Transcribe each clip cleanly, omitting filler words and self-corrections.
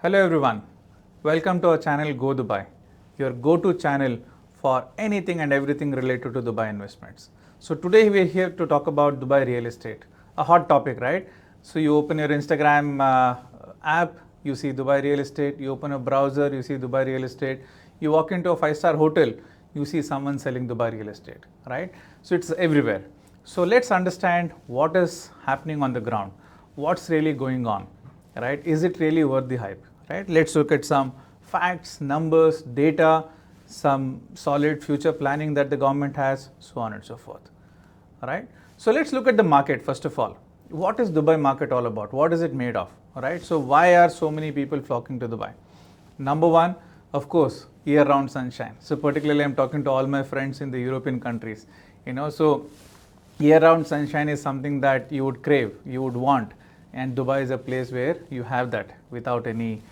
Hello everyone, welcome to our channel Go Dubai, your go-to channel for anything and everything related to Dubai investments. So today we are here to talk about Dubai real estate, a hot topic, right? So you open your Instagram app, you see Dubai real estate, you open a browser, you see Dubai real estate, you walk into a 5-star hotel, you see someone selling Dubai real estate, right? So it's everywhere. So let's understand what is happening on the ground, what's really going on, right? Is it really worth the hype, right? Let's look at some facts, numbers, data, some solid future planning that the government has, so on and so forth, all right? So let's look at the market first of all. What is Dubai market all about? What is it made of, all right? So why are so many people flocking to Dubai? Number one, of course, year-round sunshine. So particularly I'm talking to all my friends in the European countries, so year-round sunshine is something that you would crave, you would want, and Dubai is a place where you have that without any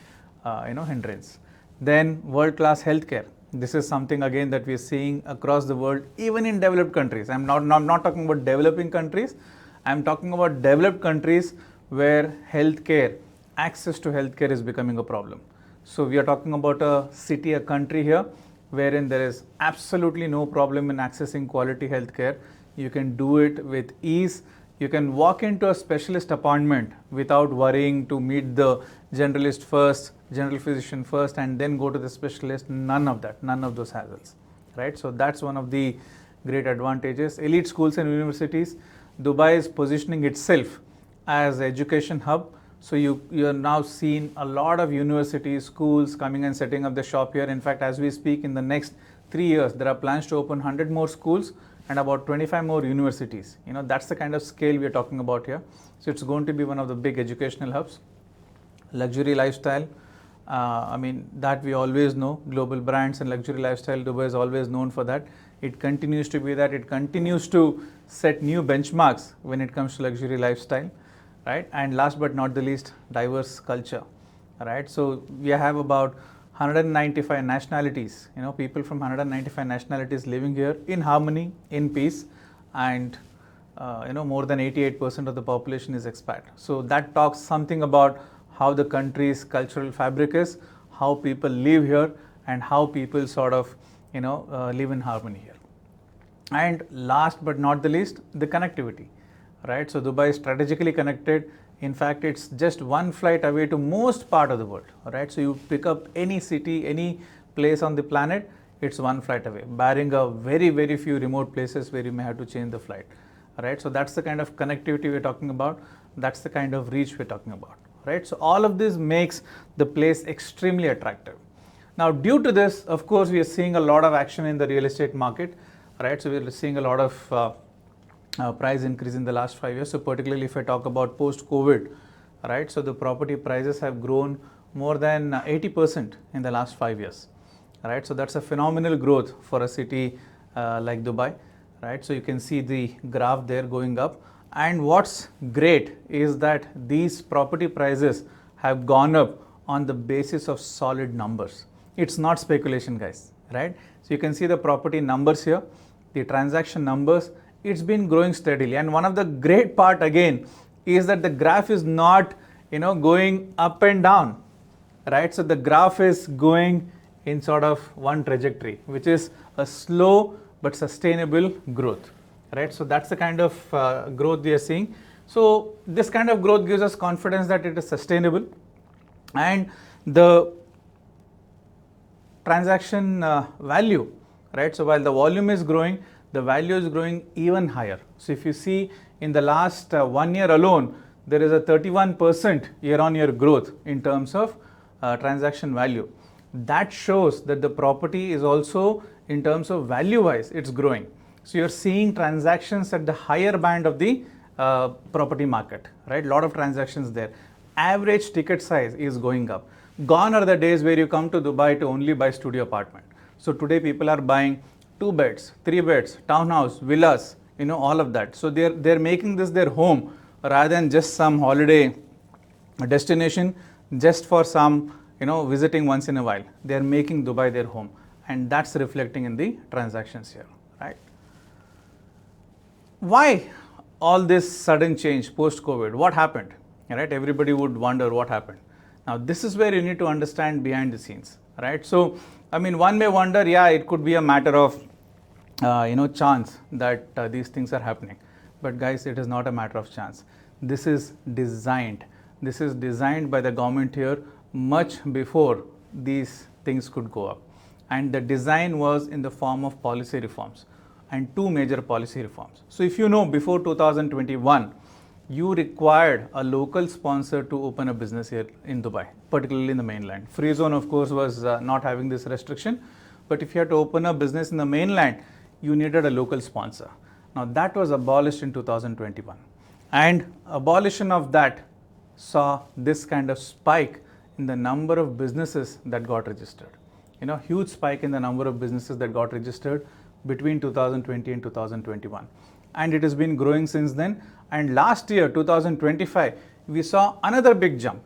hindrance. Then world-class healthcare. This is something again that we are seeing across the world, even in developed countries. I'm not talking about developing countries. I'm talking about developed countries where healthcare, access to healthcare is becoming a problem. So we are talking about a city, a country here, wherein there is absolutely no problem in accessing quality healthcare. You can do it with ease. You can walk into a specialist appointment without worrying to meet the generalist first, general physician first, and then go to the specialist. None of that, none of those hassles, right? So that's one of the great advantages. Elite schools and universities. Dubai is positioning itself as an education hub. So you are now seeing a lot of universities, schools coming and setting up the shop here. In fact, as we speak, in the next 3 years, there are plans to open 100 more schools and about 25 more universities. That's the kind of scale we are talking about here. So it's going to be one of the big educational hubs. Luxury lifestyle, that we always know. Global brands and luxury lifestyle, Dubai is always known for that. It continues to be that. It continues to set new benchmarks when it comes to luxury lifestyle, right? And last but not the least, diverse culture, right? So we have about 195 nationalities, people from 195 nationalities living here in harmony, in peace, and more than 88% of the population is expat. So that talks something about how the country's cultural fabric is, how people live here, and how people sort of live in harmony here. And last but not the least, the connectivity, right? So Dubai is strategically connected. In fact, it's just one flight away to most part of the world, right? So you pick up any city, any place on the planet, it's one flight away, barring a very, very few remote places where you may have to change the flight, right? So that's the kind of connectivity we're talking about. That's the kind of reach we're talking about, right? So all of this makes the place extremely attractive. Now, due to this, of course, we are seeing a lot of action in the real estate market, right? So we're seeing a lot of price increase in the last 5 years. So particularly if I talk about post-COVID, right? So the property prices have grown more than 80% in the last 5 years, right? So that's a phenomenal growth for a city like Dubai, right? So you can see the graph there going up. And what's great is that these property prices have gone up on the basis of solid numbers. It's not speculation, guys, right? So you can see the property numbers here, the transaction numbers. It's been growing steadily, and one of the great part again is that the graph is not going up and down, right? So the graph is going in sort of one trajectory, which is a slow but sustainable growth, right? So that's the kind of growth we are seeing. So this kind of growth gives us confidence that it is sustainable, and the transaction value, right? So while the volume is growing, the value is growing even higher. So if you see in the last 1 year alone, there is a 31% year-on-year growth in terms of transaction value. That shows that the property is also, in terms of value-wise, it's growing. So you're seeing transactions at the higher band of the property market, right? A lot of transactions there. Average ticket size is going up. Gone are the days where you come to Dubai to only buy studio apartment. So today people are buying 2 beds, 3 beds, townhouse, villas, all of that. So they're making this their home rather than just some holiday destination, just for some, visiting once in a while. They're making Dubai their home, and that's reflecting in the transactions here, right? Why all this sudden change post-COVID? What happened? Right? Everybody would wonder what happened. Now, this is where you need to understand behind the scenes, right? So, I mean, one may wonder, yeah, it could be a matter of, chance that these things are happening. But guys, it is not a matter of chance. This is designed. This is designed by the government here much before these things could go up. And the design was in the form of policy reforms and two major policy reforms. So, if you know, before 2021, you required a local sponsor to open a business here in Dubai, particularly in the mainland. Free zone, of course, was not having this restriction, but if you had to open a business in the mainland, you needed a local sponsor. Now, that was abolished in 2021, and abolition of that saw this kind of spike in the number of businesses that got registered. Huge spike in the number of businesses that got registered between 2020 and 2021. And it has been growing since then. And last year, 2025, we saw another big jump,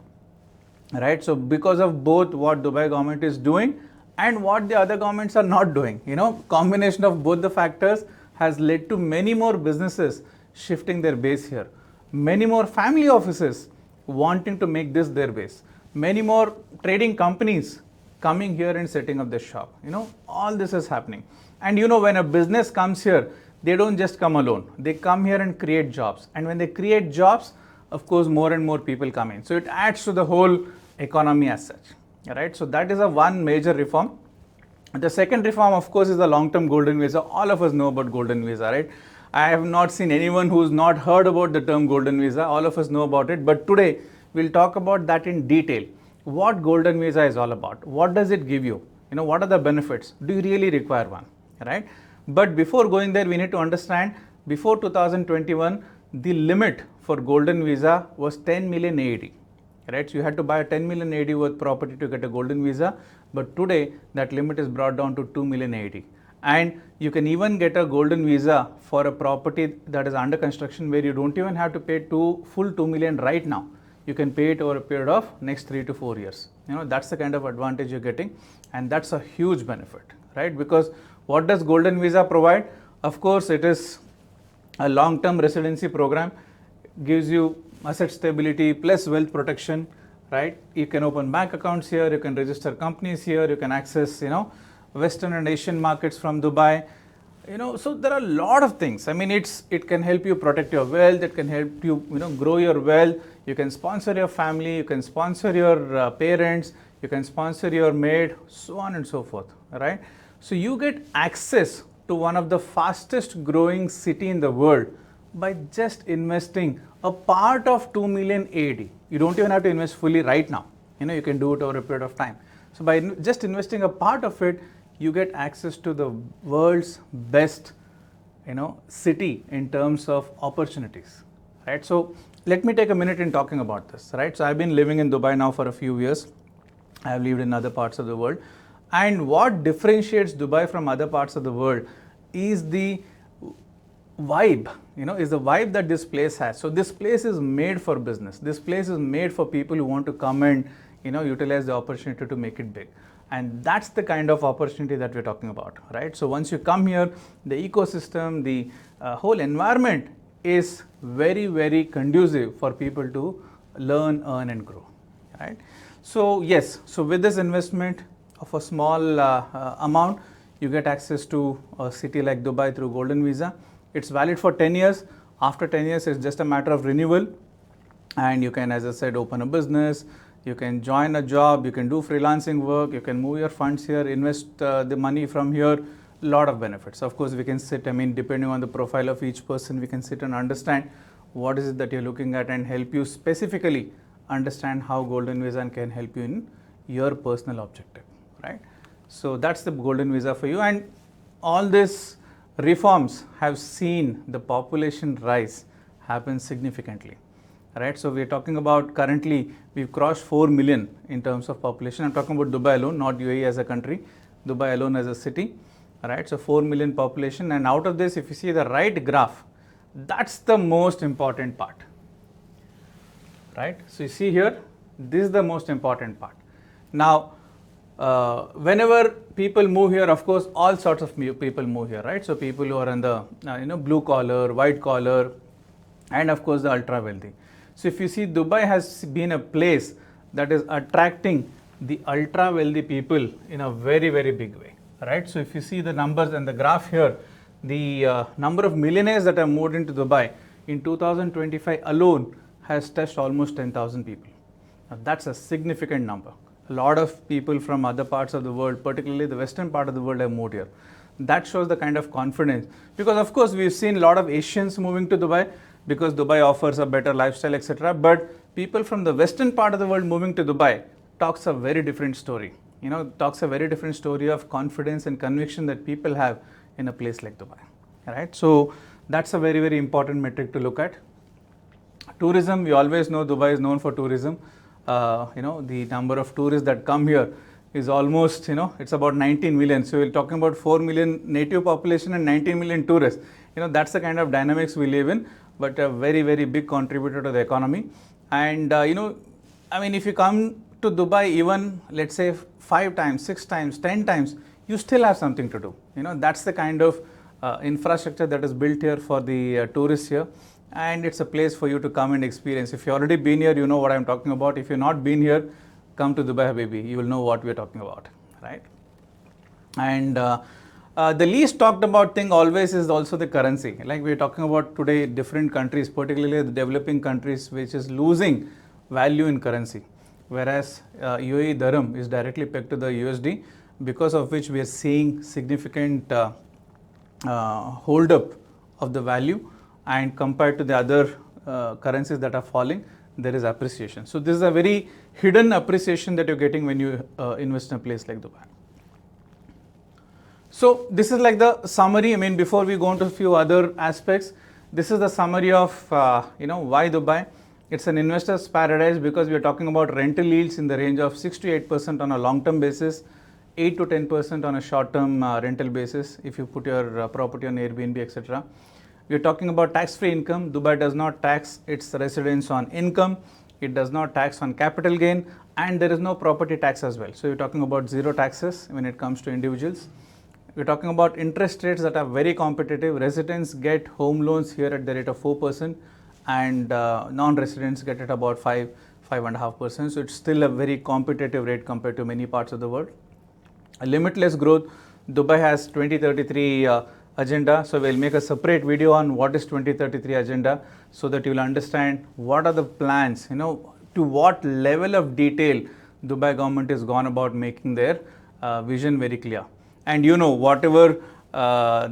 right? So because of both what Dubai government is doing and what the other governments are not doing, combination of both the factors has led to many more businesses shifting their base here. Many more family offices wanting to make this their base. Many more trading companies coming here and setting up their shop. All this is happening. And when a business comes here, they don't just come alone. They come here and create jobs. And when they create jobs, of course, more and more people come in. So it adds to the whole economy as such. Right? So that is a one major reform. The second reform, of course, is the long-term golden visa. All of us know about golden visa, right? I have not seen anyone who's not heard about the term golden visa. All of us know about it. But today, we'll talk about that in detail. What golden visa is all about? What does it give you? What are the benefits? Do you really require one? Right? But before going there, we need to understand, before 2021, the limit for golden visa was 10 million AED. Right? So you had to buy a 10 million AED worth property to get a golden visa. But today, that limit is brought down to 2 million AED. And you can even get a golden visa for a property that is under construction, where you don't even have to pay full 2 million right now. You can pay it over a period of next 3 to 4 years. That's the kind of advantage you're getting. And that's a huge benefit, right? Because what does golden visa provide? Of course, it is a long-term residency program, gives you asset stability plus wealth protection, right? You can open bank accounts here, you can register companies here, you can access, Western and Asian markets from Dubai. So there are a lot of things. I mean, it can help you protect your wealth, it can help you, grow your wealth. You can sponsor your family, you can sponsor your parents, you can sponsor your maid, so on and so forth, right? So you get access to one of the fastest growing city in the world by just investing a part of 2 million AED. You don't even have to invest fully right now. You can do it over a period of time. So by just investing a part of it, you get access to the world's best, city in terms of opportunities, right? So let me take a minute in talking about this, right? So I've been living in Dubai now for a few years. I have lived in other parts of the world. And what differentiates Dubai from other parts of the world is the vibe, is the vibe that this place has. So this place is made for business. This place is made for people who want to come and, utilize the opportunity to make it big. And that's the kind of opportunity that we're talking about, right? So once you come here, the ecosystem, the whole environment is very, very conducive for people to learn, earn and grow, right? So yes, so with this investment of a small amount, you get access to a city like Dubai through golden visa. It's valid for 10 years. After 10 years, it's just a matter of renewal. And you can, as I said, open a business, you can join a job, you can do freelancing work, you can move your funds here, invest the money from here, lot of benefits. Of course, we can sit, depending on the profile of each person, we can sit and understand what is it that you're looking at and help you specifically understand how golden visa can help you in your personal objective, right? So that's the golden visa for you. And all these reforms have seen the population rise happen significantly. Right, so we're talking about currently we've crossed 4 million in terms of population. I'm talking about Dubai alone, not UAE as a country, Dubai alone as a city. Right, so 4 million population, and out of this, if you see the right graph, that's the most important part. Right, so you see here, this is the most important part. Now, whenever people move here, of course, all sorts of people move here, right? So people who are in the blue collar, white collar, and of course the ultra wealthy. So if you see, Dubai has been a place that is attracting the ultra wealthy people in a very, very big way, right? So if you see the numbers and the graph here, the number of millionaires that have moved into Dubai in 2025 alone has touched almost 10,000 people. Now that's a significant number. A lot of people from other parts of the world, particularly the western part of the world, have moved here. That shows the kind of confidence, because of course we've seen a lot of Asians moving to Dubai because Dubai offers a better lifestyle, etc. But people from the western part of the world moving to Dubai talks a very different story. Talks a very different story of confidence and conviction that people have in a place like Dubai, right? So that's a very, very important metric to look at. Tourism, we always know Dubai is known for tourism. The number of tourists that come here is almost, it's about 19 million. So we're talking about 4 million native population and 19 million tourists. That's the kind of dynamics we live in, but a very, very big contributor to the economy. And, if you come to Dubai even, let's say, 5 times, 6 times, 10 times, you still have something to do. That's the kind of infrastructure that is built here for the tourists here. And it's a place for you to come and experience. If you've already been here, you know what I'm talking about. If you've not been here, come to Dubai, baby. You will know what we're talking about, right? And the least talked about thing always is also the currency. Like we're talking about today, different countries, particularly the developing countries, which is losing value in currency. Whereas UAE dirham is directly pegged to the USD, because of which we are seeing significant hold up of the value. And compared to the other currencies that are falling, there is appreciation. So this is a very hidden appreciation that you're getting when you invest in a place like Dubai. So this is like the summary. Before we go into a few other aspects, this is the summary of why Dubai. It's an investor's paradise because we are talking about rental yields in the range of 6 to 8% on a long-term basis, 8 to 10% on a short-term rental basis if you put your property on Airbnb, etc. We are talking about tax-free income. Dubai does not tax its residents on income. It does not tax on capital gain, and there is no property tax as well. So you're talking about zero taxes when it comes to individuals. We're talking about interest rates that are very competitive. Residents get home loans here at the rate of 4%, and non-residents get it about 5.5%. So it's still a very competitive rate compared to many parts of the world. A limitless growth. Dubai has 2033 agenda. So we'll make a separate video on what is 2033 agenda, so that you'll understand what are the plans, to what level of detail Dubai government has gone about making their vision very clear. And whatever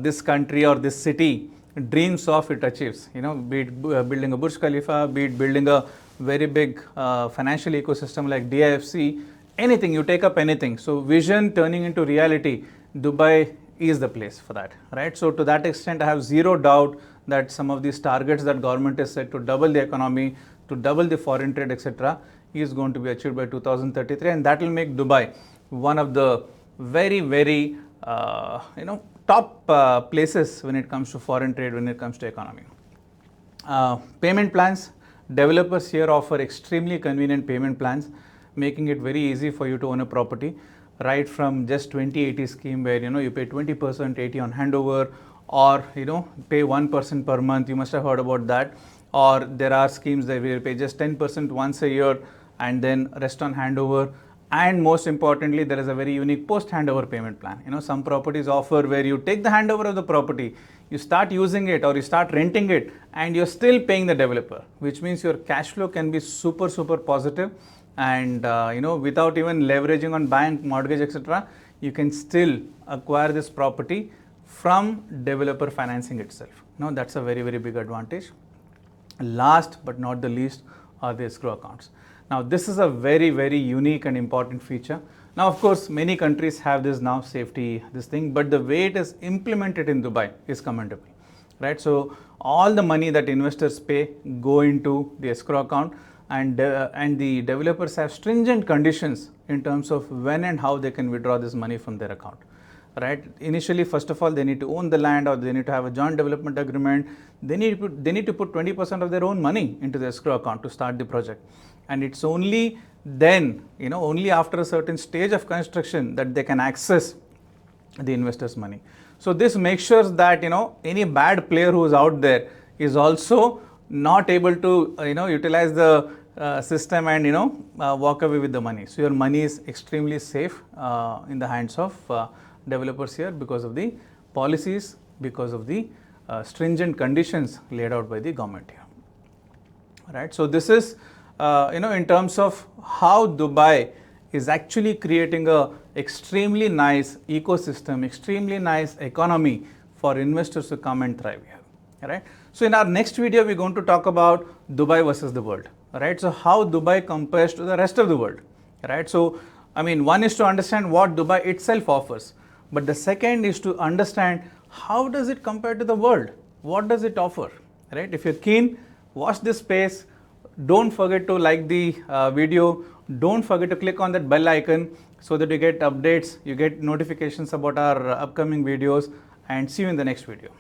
this country or this city dreams of, it achieves. Be it building a Burj Khalifa, be it building a very big financial ecosystem like DIFC, anything, you take up anything. So vision turning into reality, Dubai is the place for that, right? So to that extent, I have zero doubt that some of these targets that government has set to double the economy, to double the foreign trade, etc., is going to be achieved by 2033, and that will make Dubai one of the very, very top places when it comes to foreign trade, when it comes to economy. Payment plans. Developers here offer extremely convenient payment plans, making it very easy for you to own a property. Right from just 20/80 scheme where you pay 20%, 80 on handover, or pay 1% per month. You must have heard about that. Or there are schemes that we pay just 10% once a year and then rest on handover. And most importantly, there is a very unique post-handover payment plan. Some properties offer where you take the handover of the property, you start using it or you start renting it, and you're still paying the developer, which means your cash flow can be super, super positive. And without even leveraging on bank, mortgage, etc., you can still acquire this property from developer financing itself. That's a very, very big advantage. Last but not the least are the escrow accounts. Now this is a very, very unique and important feature. Now of course many countries have this now, safety, this thing, but the way it is implemented in Dubai is commendable, right? So all the money that investors pay go into the escrow account, and the developers have stringent conditions in terms of when and how they can withdraw this money from their account, right? Initially, first of all, they need to own the land, or they need to have a joint development agreement. They need to put 20% of their own money into the escrow account to start the project. And it's only then, only after a certain stage of construction that they can access the investors' money. So this makes sure that, any bad player who is out there is also not able to, utilize the system and walk away with the money. So your money is extremely safe in the hands of developers here because of the policies, because of the stringent conditions laid out by the government here. Right. So this is in terms of how Dubai is actually creating a extremely nice ecosystem, extremely nice economy for investors to come and thrive here. Right. So in our next video, we're going to talk about Dubai versus the world. Right. So how Dubai compares to the rest of the world. Right. So I mean, one is to understand what Dubai itself offers, but the second is to understand how does it compare to the world. What does it offer? Right. If you're keen, watch this space. Don't forget to like the video. Don't forget to click on that bell icon so that you get updates, you get notifications about our upcoming videos, and see you in the next video.